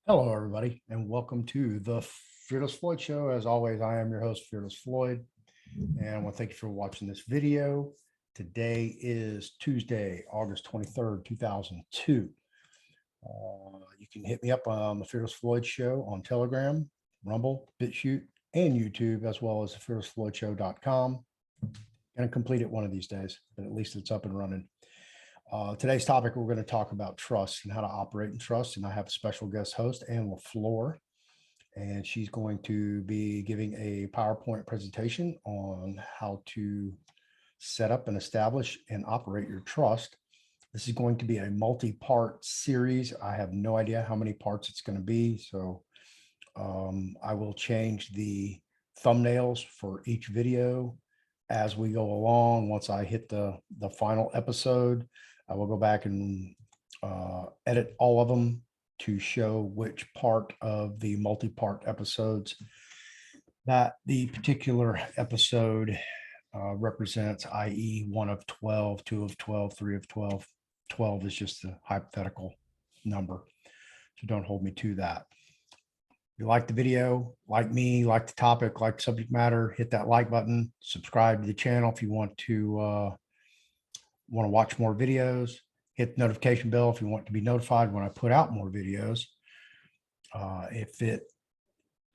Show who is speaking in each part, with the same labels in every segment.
Speaker 1: Hello, everybody, and welcome to the Fearless Floyd Show. As always, I am your host, Fearless Floyd, and I want to thank you for watching this video. Today is Tuesday, August 23rd, 2002. You can hit me up on the Fearless Floyd Show on Telegram, Rumble, BitChute, and YouTube, as well as the fearlessfloydshow.com. Going to complete it one of these days, but at least it's up and running. Today's topic, we're going to talk about trust and how to operate in trust. And I have a special guest host, Ann LeFlore, and she's going to be giving a PowerPoint presentation on how to set up and establish and operate your trust. This is going to be a multi-part series. I have no idea how many parts it's going to be. So I will change the thumbnails for each video as we go along. Once I hit the final episode, I will go back and edit all of them to show which part of the multi-part episodes that the particular episode represents, i.e. 1 of 12, 2 of 12, 3 of 12. 12 is just a hypothetical number, so don't hold me to that. If you like the video, like me, like the topic, like the subject matter, hit that like button, subscribe to the channel if you want to watch more videos, hit the notification bell if you want to be notified when I put out more videos.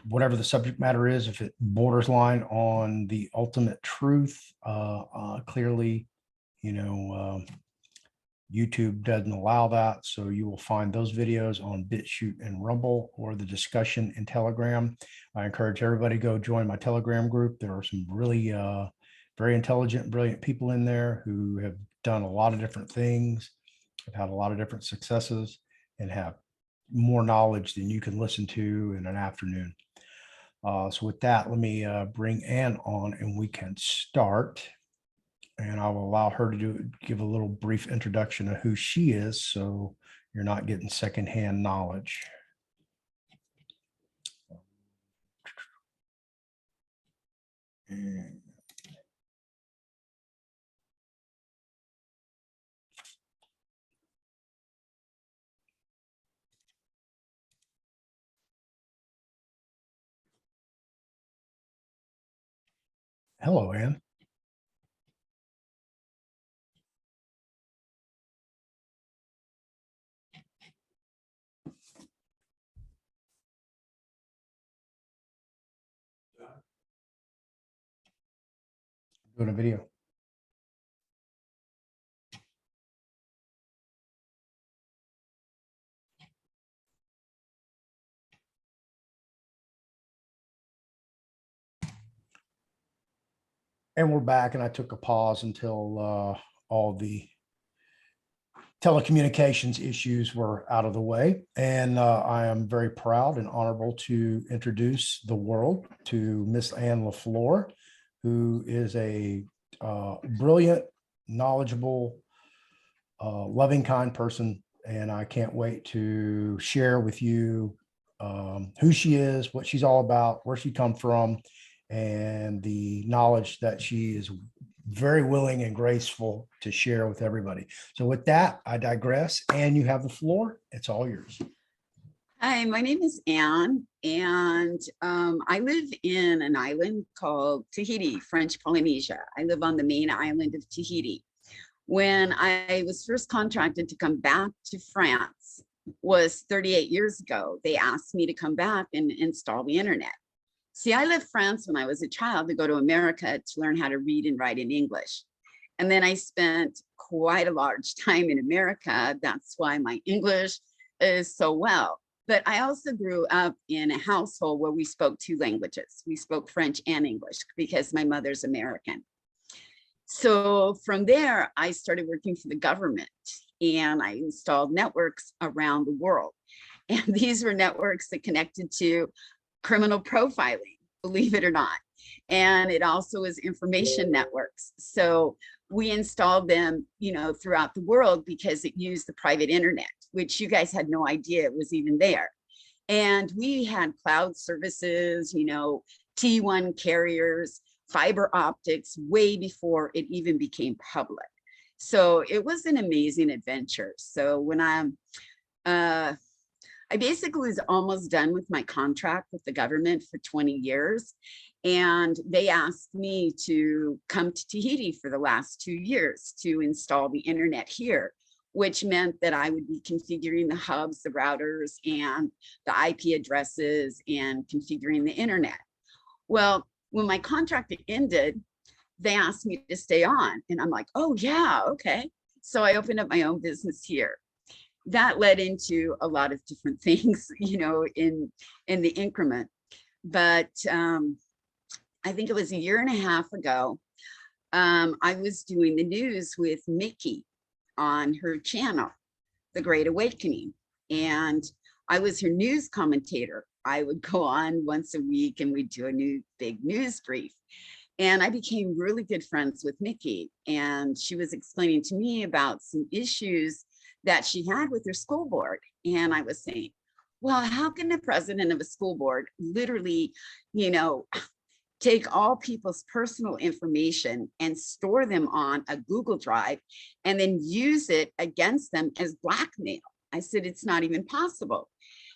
Speaker 1: Whatever the subject matter is, if it borders line on the ultimate truth, clearly, YouTube doesn't allow that. So you will find those videos on BitChute and Rumble, or the discussion in Telegram. I encourage everybody to go join my Telegram group. There are some really very intelligent, brilliant people in there who have done a lot of different things, have had a lot of different successes, and have more knowledge than you can listen to in an afternoon. So with that, let me bring Ann on and we can start. And I will allow her to give a little brief introduction of who she is, so you're not getting secondhand knowledge. Hello, Ann. Doing a video. And we're back, and I took a pause until all the telecommunications issues were out of the way. And I am very proud and honorable to introduce the world to Miss Ann LeFlore, who is a brilliant, knowledgeable, loving, kind person. And I can't wait to share with you who she is, what she's all about, where she come from, and the knowledge that she is very willing and graceful to share with everybody. So with that, I digress, and you have the floor. It's all yours.
Speaker 2: Hi, my name is Ann, and I live in an island called Tahiti, French Polynesia. I live on the main island of Tahiti. When I was first contracted to come back to France was 38 years ago. They asked me to come back and install the internet. See, I left France when I was a child to go to America to learn how to read and write in English. And then I spent quite a large time in America. That's why my English is so well. But I also grew up in a household where we spoke two languages. We spoke French and English because my mother's American. So from there, I started working for the government, and I installed networks around the world. And these were networks that connected to criminal profiling, believe it or not. And it also was information networks. So we installed them, throughout the world because it used the private internet, which you guys had no idea it was even there. And we had cloud services, T1 carriers, fiber optics, way before it even became public. So it was an amazing adventure. So when I basically was almost done with my contract with the government for 20 years. And they asked me to come to Tahiti for the last 2 years to install the internet here, which meant that I would be configuring the hubs, the routers, and the IP addresses and configuring the internet. Well, when my contract ended, they asked me to stay on. And I'm like, oh, yeah, okay. So I opened up my own business here. That led into a lot of different things, in the increment. But I think it was a year and a half ago, I was doing the news with Mickey on her channel, The Great Awakening. And I was her news commentator. I would go on once a week and we'd do a new big news brief. And I became really good friends with Mickey. And she was explaining to me about some issues that she had with her school board. And I was saying, well, how can the president of a school board literally, take all people's personal information and store them on a Google Drive and then use it against them as blackmail? I said, it's not even possible.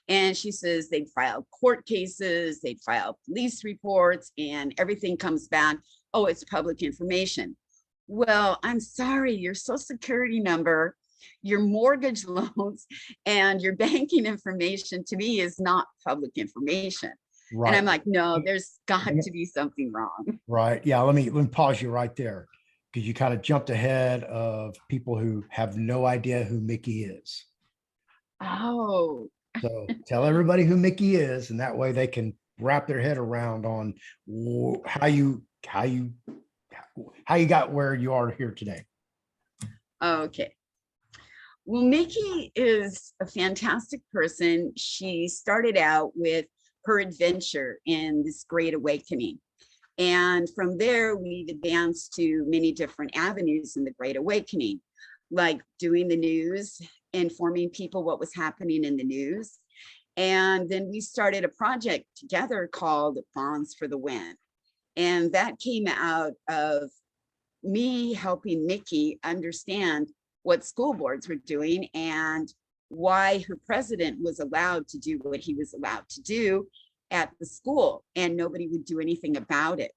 Speaker 2: And she says they'd file court cases, they'd file police reports, and everything comes back, oh, it's public information. Well, I'm sorry, your social security number, your mortgage loans, and your banking information to me is not public information. Right. And I'm like, no, there's got to be something wrong.
Speaker 1: Right. Yeah. Let me pause you right there, because you kind of jumped ahead of people who have no idea who Mickey is.
Speaker 2: Oh.
Speaker 1: So tell everybody who Mickey is, and that way they can wrap their head around on how you got where you are here today.
Speaker 2: Okay. Well, Mickey is a fantastic person. She started out with her adventure in this Great Awakening. And from there, we've advanced to many different avenues in the Great Awakening, like doing the news, informing people what was happening in the news. And then we started a project together called Bonds for the Win. And that came out of me helping Mickey understand what school boards were doing and why her president was allowed to do what he was allowed to do at the school, and nobody would do anything about it.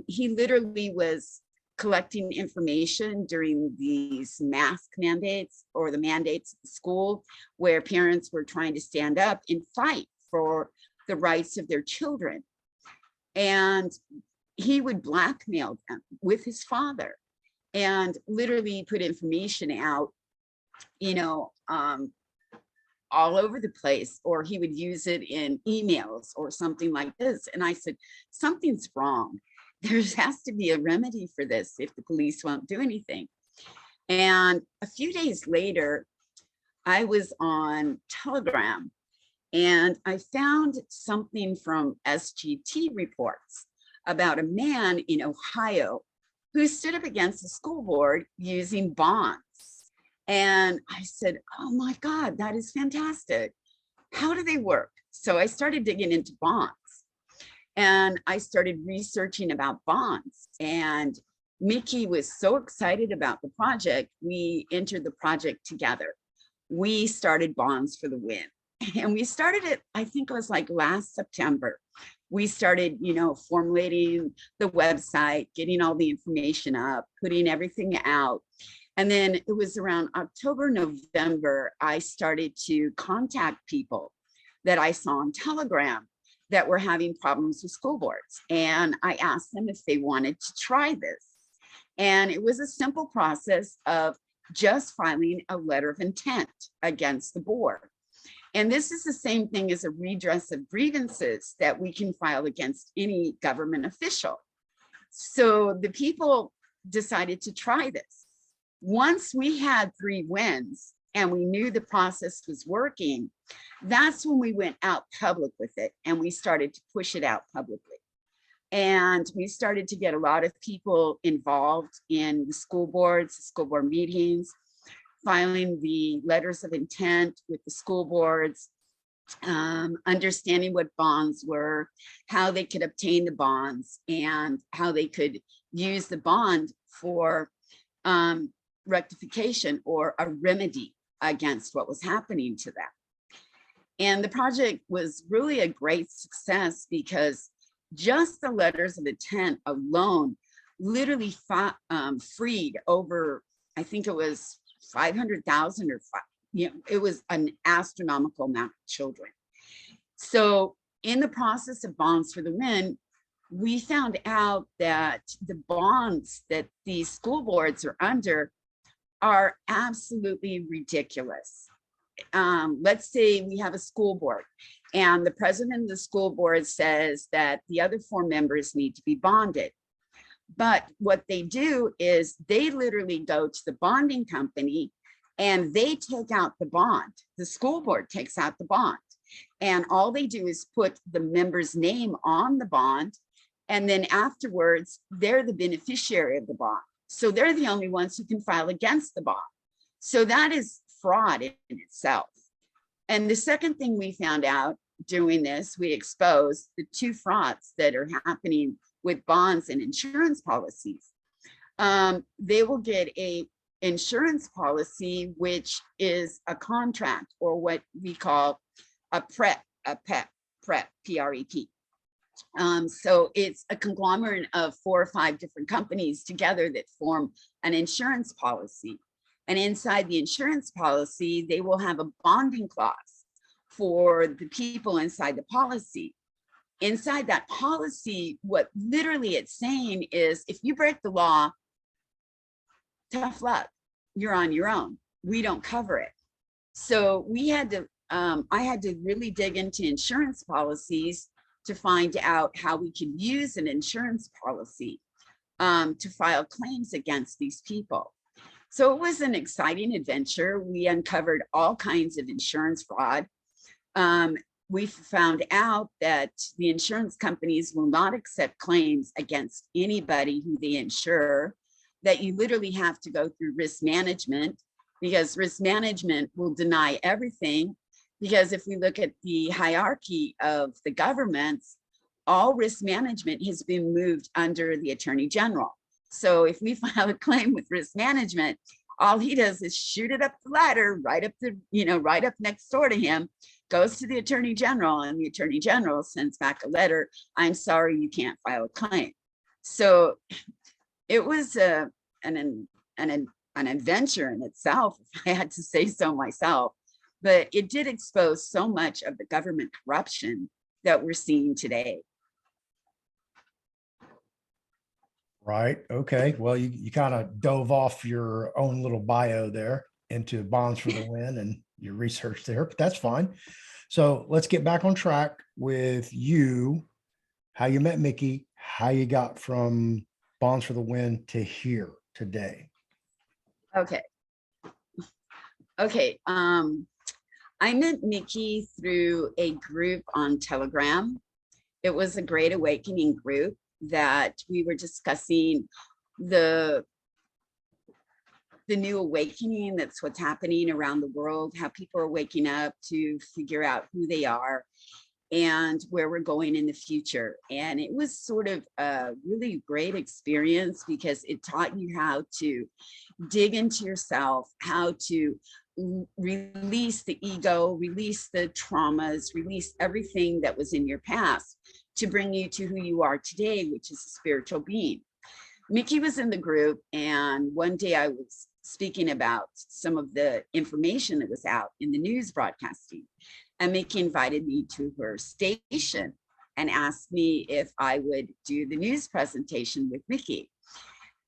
Speaker 2: He literally was collecting information during these mask mandates or the mandates at the school, where parents were trying to stand up and fight for the rights of their children. And he would blackmail them with his father and literally put information out, all over the place, or he would use it in emails or something like this. And I said, something's wrong. There has to be a remedy for this if the police won't do anything. And a few days later, I was on Telegram and I found something from SGT reports about a man in Ohio who stood up against the school board using bonds. And I said, oh my God, that is fantastic. How do they work? So I started digging into bonds and I started researching about bonds. And Mickey was so excited about the project, we entered the project together. We started Bonds for the Win. And we started it, I think it was like last September. We started, formulating the website, getting all the information up, putting everything out. And then it was around October, November, I started to contact people that I saw on Telegram that were having problems with school boards. And I asked them if they wanted to try this. And it was a simple process of just filing a letter of intent against the board. And this is the same thing as a redress of grievances that we can file against any government official. So the people decided to try this. Once we had 3 wins and we knew the process was working, that's when we went out public with it and we started to push it out publicly. And we started to get a lot of people involved in the school boards, the school board meetings, filing the letters of intent with the school boards, understanding what bonds were, how they could obtain the bonds, and how they could use the bond for rectification or a remedy against what was happening to them. And the project was really a great success because just the letters of intent alone literally freed over, I think it was 500,000 or it was an astronomical amount of children. So in the process of Bonds for the Win, we found out that the bonds that these school boards are under are absolutely ridiculous. Let's say we have a school board and the president of the school board says that the other 4 members need to be bonded. But what they do is they literally go to the bonding company and they take out the bond. The school board takes out the bond. And all they do is put the member's name on the bond. And then afterwards, they're the beneficiary of the bond. So they're the only ones who can file against the bond. So that is fraud in itself. And the second thing we found out doing this, we exposed the 2 frauds that are happening with bonds and insurance policies. They will get a insurance policy, which is a contract, or what we call a PrEP, P-R-E-P. So it's a conglomerate of 4 or 5 different companies together that form an insurance policy. And inside the insurance policy, they will have a bonding clause for the people inside the policy. Inside that policy, what literally it's saying is, if you break the law, tough luck, you're on your own. We don't cover it. So we had to, I had to really dig into insurance policies to find out how we could use an insurance policy to file claims against these people. So it was an exciting adventure. We uncovered all kinds of insurance fraud. We found out that the insurance companies will not accept claims against anybody who they insure, that you literally have to go through risk management, because risk management will deny everything. Because if we look at the hierarchy of the governments, all risk management has been moved under the Attorney General. So if we file a claim with risk management, all he does is shoot it up the ladder, right up the, right up next door to him, goes to the Attorney General, and the Attorney General sends back a letter, I'm sorry, you can't file a claim. So it was an adventure in itself, if I had to say so myself, but it did expose so much of the government corruption that we're seeing today.
Speaker 1: Right. Okay. Well, you kind of dove off your own little bio there into Bonds for the Win and your research there, but that's fine. So let's get back on track with you, how you met Mickey, how you got from Bonds for the Win to here today.
Speaker 2: Okay. I met Mickey through a group on Telegram. It was a Great Awakening group that we were discussing the new awakening, that's what's happening around the world, how people are waking up to figure out who they are and where we're going in the future. And it was sort of a really great experience because it taught you how to dig into yourself, how to release the ego, release the traumas, release everything that was in your past to bring you to who you are today, which is a spiritual being. Mickey was in the group, and one day I was speaking about some of the information that was out in the news broadcasting, and Mickey invited me to her station and asked me if I would do the news presentation with Mickey.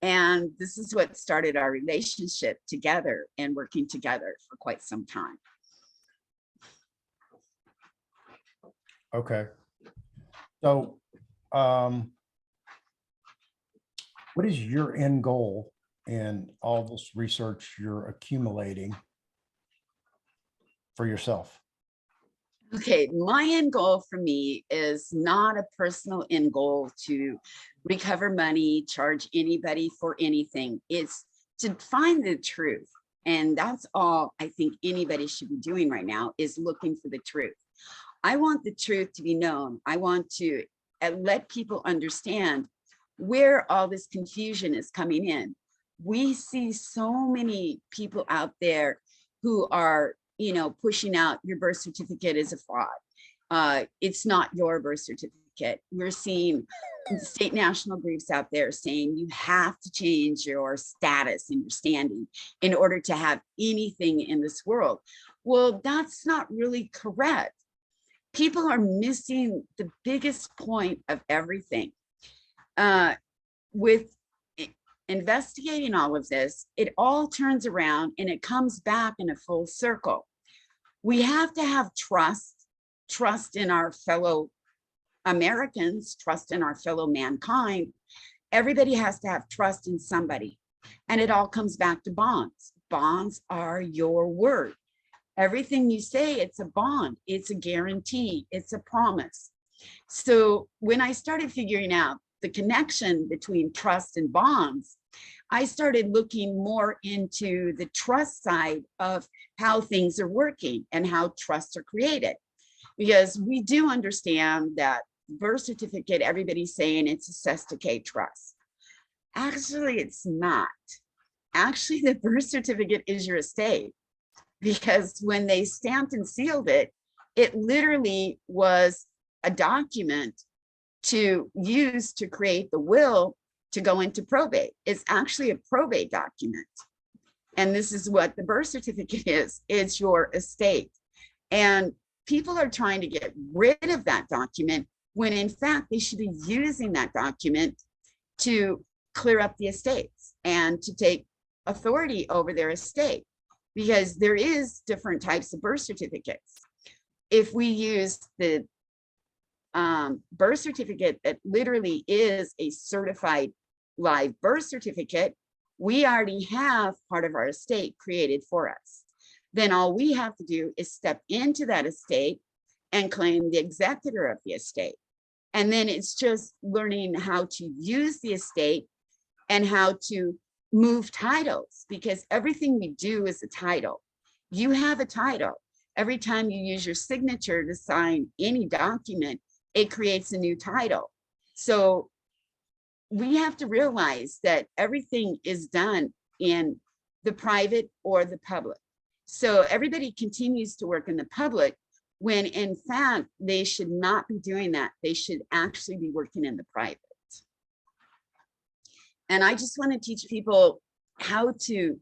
Speaker 2: And this is what started our relationship together and working together for quite some time.
Speaker 1: Okay. So, what is your end goal in all this research you're accumulating for yourself?
Speaker 2: Okay, my end goal for me is not a personal end goal to recover money, charge anybody for anything. It's to find the truth. And that's all I think anybody should be doing right now, is looking for the truth. I want the truth to be known. I want to let people understand where all this confusion is coming in. We see so many people out there who are pushing out your birth certificate is a fraud. It's not your birth certificate. We're seeing state national groups out there saying you have to change your status and your standing in order to have anything in this world. Well, that's not really correct. People are missing the biggest point of everything. With investigating all of this, it all turns around and it comes back in a full circle. We have to have trust in our fellow Americans, trust in our fellow mankind. Everybody has to have trust in somebody. And it all comes back to bonds. Bonds are your word. Everything you say, it's a bond, it's a guarantee, it's a promise. So when I started figuring out the connection between trust and bonds, I started looking more into the trust side of how things are working and how trusts are created. Because we do understand that birth certificate, everybody's saying it's a cestocade trust. Actually, it's not. Actually, the birth certificate is your estate. Because when they stamped and sealed it, it literally was a document to use to create the will to go into probate. It's actually a probate document. And this is what the birth certificate is. It's your estate. And people are trying to get rid of that document when in fact they should be using that document to clear up the estates and to take authority over their estate. Because there is different types of birth certificates. If we use the birth certificate that literally is a certified live birth certificate, we already have part of our estate created for us. Then all we have to do is step into that estate and claim the executor of the estate. And then it's just learning how to use the estate and how to move titles, because everything we do is a title. You have a title. Every time you use your signature to sign any document, it creates a new title. So we have to realize that everything is done in the private or the public. So everybody continues to work in the public when in fact they should not be doing that. They should actually be working in the private. And I just want to teach people how to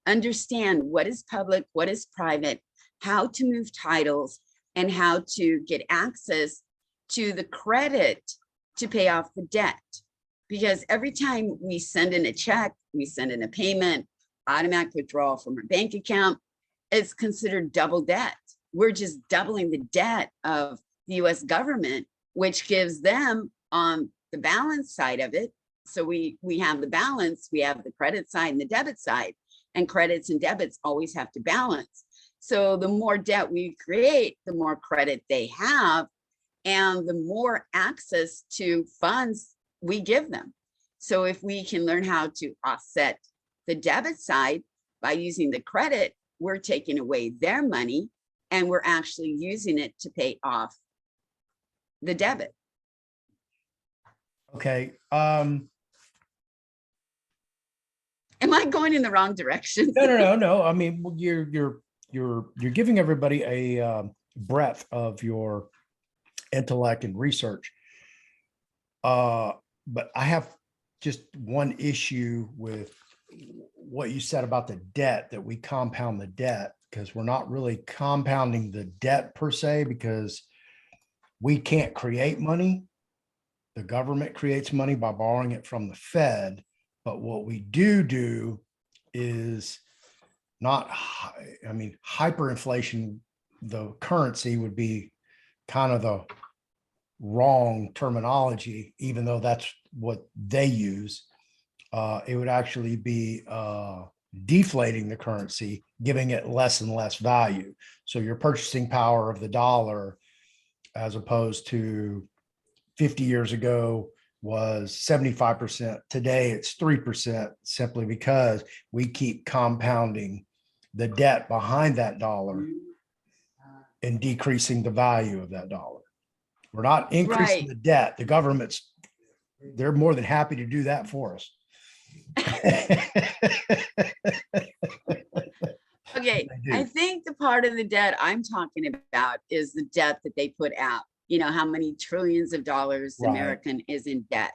Speaker 2: understand what is public, what is private, how to move titles, and how to get access to the credit to pay off the debt. Because every time we send in a check, we send in a payment, automatic withdrawal from our bank account, it's considered double debt. We're just doubling the debt of the US government, which gives them on the balance side of it. So we have the balance, we have the credit side and the debit side, and credits and debits always have to balance. So the more debt we create, the more credit they have, and the more access to funds we give them. So if we can learn how to offset the debit side by using the credit, we're taking away their money and we're actually using it to pay off the debit.
Speaker 1: Okay.
Speaker 2: Am I going in the wrong direction?
Speaker 1: No. I mean, you're giving everybody a breadth of your intellect and research. But I have just one issue with what you said about the debt, that we compound the debt, because we're not really compounding the debt per se, because we can't create money. The government creates money by borrowing it from the Fed. But what we do is not, I mean, hyperinflation, the currency would be kind of the wrong terminology, even though that's what they use. It would actually be deflating the currency, giving it less and less value. So your purchasing power of the dollar, as opposed to 50 years ago, was 75%. Today it's 3%, simply because we keep compounding the debt behind that dollar and decreasing the value of that dollar. We're not increasing the debt. The government's, they're more than happy to do that for us.
Speaker 2: Okay, Okay,
Speaker 1: They
Speaker 2: I
Speaker 1: do.
Speaker 2: think the part of the debt I'm talking about is the debt that they put out. You know, how many trillions of dollars the
Speaker 1: Right.
Speaker 2: American is in debt.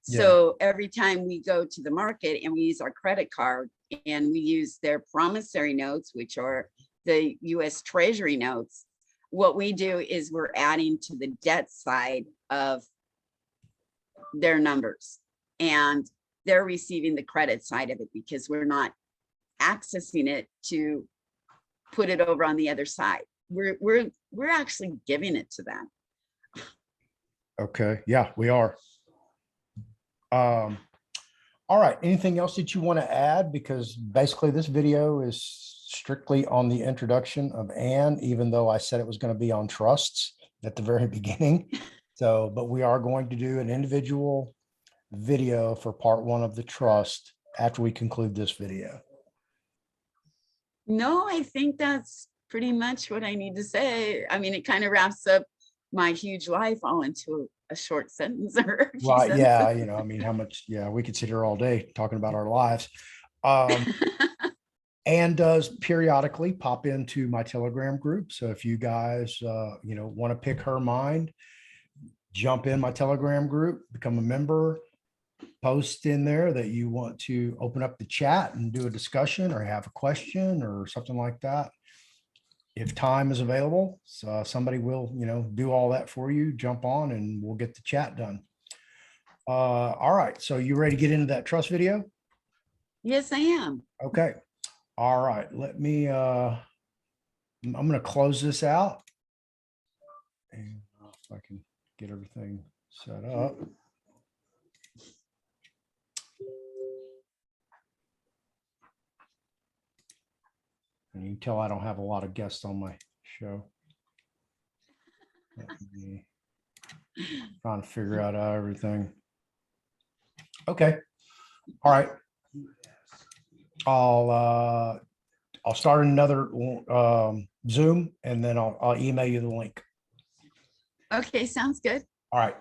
Speaker 1: Yeah.
Speaker 2: So every time we go to the market and we use our credit card and we use their promissory notes, which are the US Treasury notes, what we do is we're adding to the debt side of their numbers. And they're receiving the credit side of it because we're not accessing it to put it over on the other side. We're actually giving it to them.
Speaker 1: Okay. Yeah, we are. Um, all right. Anything else that you want to add? Because basically this video is strictly on the introduction of Ann, even though I said it was going to be on trusts at the very beginning. So, but we are going to do an individual video for part one of the trust after we conclude this video.
Speaker 2: No, I think that's pretty much what I need to say. I mean, it kind of wraps up my huge life all into a short sentence or a few
Speaker 1: Right. Yeah.
Speaker 2: sentences.
Speaker 1: You know, I mean, how much, yeah, we could sit here all day talking about our lives. Um, Ann does periodically pop into my Telegram group. So if you guys, you know, want to pick her mind, jump in my Telegram group, become a member, post in there that you want to open up the chat and do a discussion or have a question or something like that. If time is available, so somebody will, you know, do all that for you, jump on and we'll get the chat done. All right. So you ready to get into that trust video?
Speaker 2: Yes, I am.
Speaker 1: Okay. All right. Let me, I'm going to close this out and if I can get everything set up. And you can tell I don't have a lot of guests on my show. Let me trying to figure out everything. Okay. All right. I'll start another Zoom and then I'll email you the link.
Speaker 2: Okay, sounds good.
Speaker 1: All right.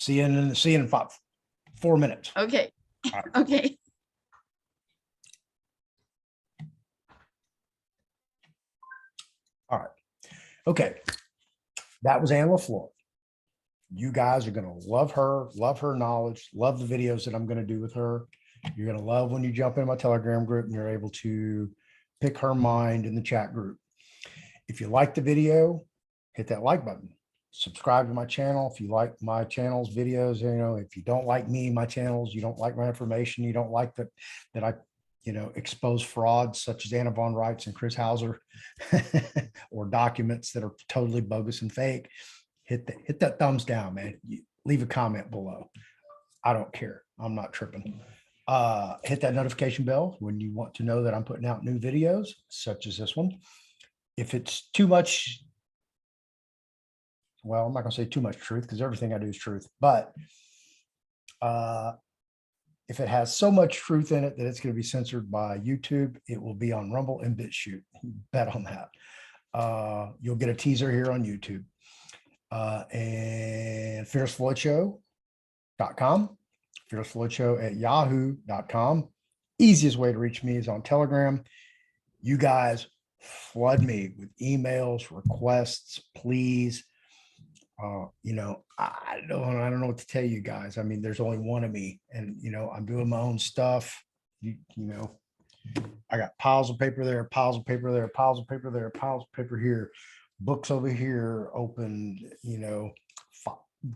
Speaker 1: See you in 4 minutes.
Speaker 2: Okay.
Speaker 1: All right.
Speaker 2: Okay.
Speaker 1: All right. Okay. That was Ann LeFlore. You guys are going to love her knowledge, love the videos that I'm going to do with her. You're going to love when you jump in my Telegram group and you're able to pick her mind in the chat group. If you like the video, hit that like button. Subscribe to my channel. If you like my channel's videos, you know, if you don't like me, my channels, you don't like my information, you don't like that I, you know, expose frauds such as Anna Von Reitz and Chris Hauser or documents that are totally bogus and fake, hit that thumbs down, man. Leave a comment below. I don't care. I'm not tripping. Hit that notification bell when you want to know that I'm putting out new videos such as this one. If it's too much, well, I'm not going to say too much truth because everything I do is truth, but if it has so much truth in it that it's going to be censored by YouTube, it will be on Rumble and BitChute. Bet on that. You'll get a teaser here on YouTube. And FearlessFloydShow.com, FearlessFloydShow@yahoo.com. Easiest way to reach me is on Telegram. You guys flood me with emails, requests, please. You know, I don't know what to tell you guys. I mean, there's only one of me, and you know, I'm doing my own stuff. You know, I got piles of paper there, piles of paper there, piles of paper there, piles of paper here, books over here open, you know,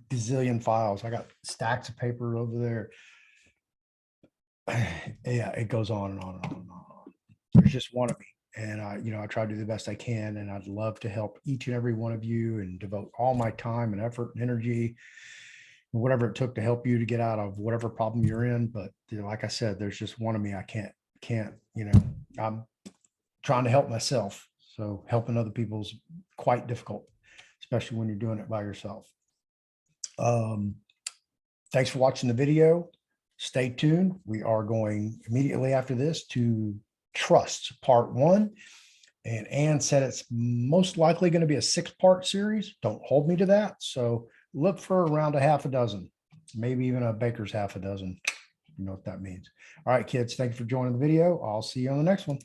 Speaker 1: gazillion files. I got stacks of paper over there. Yeah, it goes on and on and on and on. There's just one of me. And I, you know, I try to do the best I can, and I'd love to help each and every one of you and devote all my time and effort and energy, whatever it took to help you to get out of whatever problem you're in. But you know, like I said, there's just one of me. I can't, you know, I'm trying to help myself. So helping other people is quite difficult, especially when you're doing it by yourself. Thanks for watching the video. Stay tuned. We are going immediately after this to Trust Part 1. And Ann said it's most likely going to be a 6-part series. Don't hold me to that. So look for around a half a dozen, maybe even a baker's half a dozen. You know what that means. All right, kids, thank you for joining the video. I'll see you on the next one.